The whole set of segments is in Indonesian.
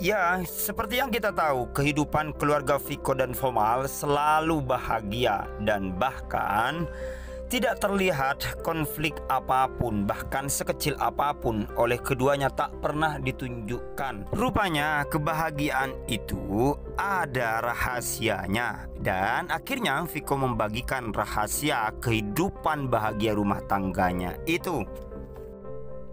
Ya, seperti yang kita tahu, kehidupan keluarga Viko dan Fomal selalu bahagia dan bahkan tidak terlihat konflik apapun, bahkan sekecil apapun oleh keduanya tak pernah ditunjukkan. Rupanya kebahagiaan itu ada rahasianya dan akhirnya Viko membagikan rahasia kehidupan bahagia rumah tangganya itu.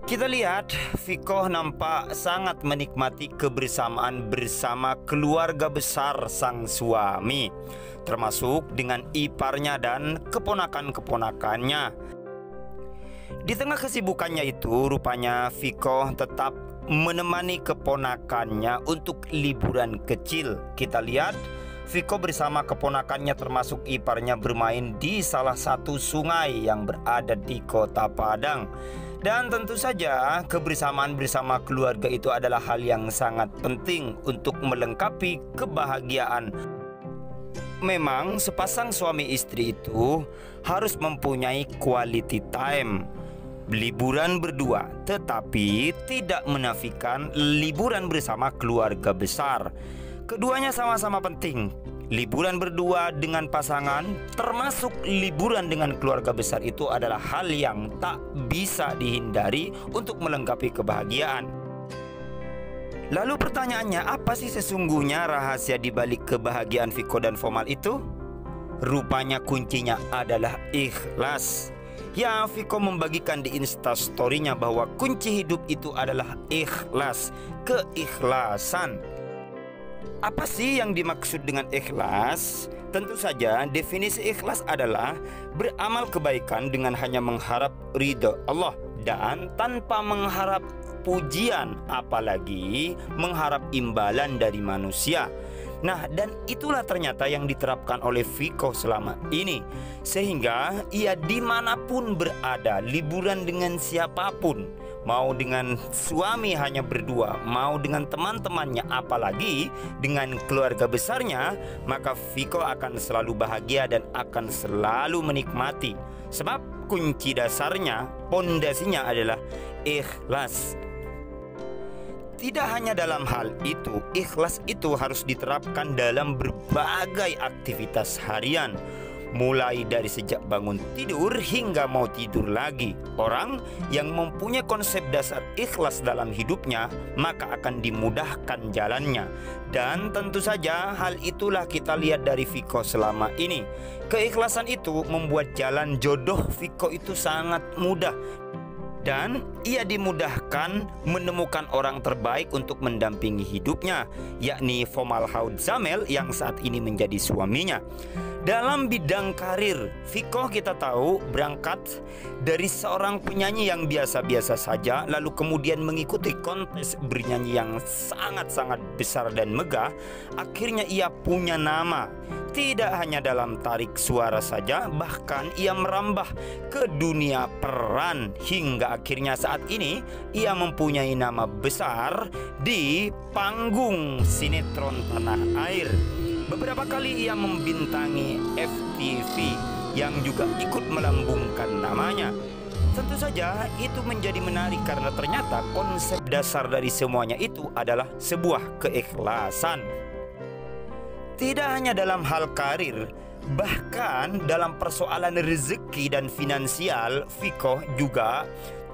Kita lihat Viko nampak sangat menikmati kebersamaan bersama keluarga besar sang suami, termasuk dengan iparnya dan keponakan-keponakannya. Di tengah kesibukannya itu, rupanya Viko tetap menemani keponakannya untuk liburan kecil. Kita lihat Viko bersama keponakannya termasuk iparnya bermain di salah satu sungai yang berada di Kota Padang. Dan tentu saja kebersamaan bersama keluarga itu adalah hal yang sangat penting untuk melengkapi kebahagiaan. Memang sepasang suami istri itu harus mempunyai quality time, liburan berdua, tetapi tidak menafikan liburan bersama keluarga besar. Keduanya sama-sama penting. Liburan berdua dengan pasangan, termasuk liburan dengan keluarga besar, itu adalah hal yang tak bisa dihindari untuk melengkapi kebahagiaan. Lalu pertanyaannya, apa sih sesungguhnya rahasia di balik kebahagiaan Viko dan Fomal itu? Rupanya kuncinya adalah ikhlas. Ya, Viko membagikan di Instastory-nya bahwa kunci hidup itu adalah ikhlas, keikhlasan. Apa sih yang dimaksud dengan ikhlas? Tentu saja definisi ikhlas adalah beramal kebaikan dengan hanya mengharap ridho Allah dan tanpa mengharap pujian, apalagi mengharap imbalan dari manusia. Nah, dan itulah ternyata yang diterapkan oleh Viko selama ini. Sehingga ia dimanapun berada, liburan dengan siapapun, mau dengan suami hanya berdua, mau dengan teman-temannya, apalagi dengan keluarga besarnya, maka Viko akan selalu bahagia dan akan selalu menikmati. Sebab kunci dasarnya, pondasinya adalah ikhlas. Tidak hanya dalam hal itu, ikhlas itu harus diterapkan dalam berbagai aktivitas harian, mulai dari sejak bangun tidur hingga mau tidur lagi. Orang yang mempunyai konsep dasar ikhlas dalam hidupnya, maka akan dimudahkan jalannya. Dan tentu saja hal itulah kita lihat dari Viko selama ini. Keikhlasan itu membuat jalan jodoh Viko itu sangat mudah. Dan ia dimudahkan menemukan orang terbaik untuk mendampingi hidupnya, yakni Fomal Haud Zamel yang saat ini menjadi suaminya. Dalam bidang karir, Viko kita tahu berangkat dari seorang penyanyi yang biasa-biasa saja, lalu kemudian mengikuti kontes bernyanyi yang sangat-sangat besar dan megah. Akhirnya ia punya nama. Tidak hanya dalam tarik suara saja, bahkan ia merambah ke dunia peran hingga akhirnya saat ini ia mempunyai nama besar di panggung sinetron tanah air. Beberapa kali ia membintangi FTV yang juga ikut melambungkan namanya. Tentu saja itu menjadi menarik karena ternyata konsep dasar dari semuanya itu adalah sebuah keikhlasan. Tidak hanya dalam hal karir, bahkan dalam persoalan rezeki dan finansial, Viko juga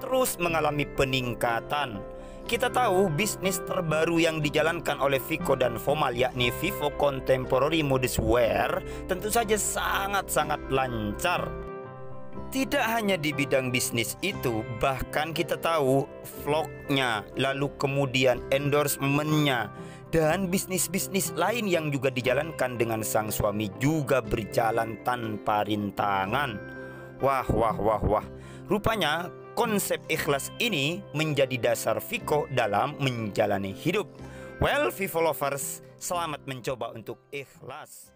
terus mengalami peningkatan. Kita tahu bisnis terbaru yang dijalankan oleh Viko dan Fomal, yakni Vivo Contemporary Modeswear, tentu saja sangat-sangat lancar. Tidak hanya di bidang bisnis itu, bahkan kita tahu vlognya, lalu kemudian endorsementnya, dan bisnis-bisnis lain yang juga dijalankan dengan sang suami juga berjalan tanpa rintangan. Wah. Rupanya konsep ikhlas ini menjadi dasar Viko dalam menjalani hidup. Well, Vivo lovers, selamat mencoba untuk ikhlas.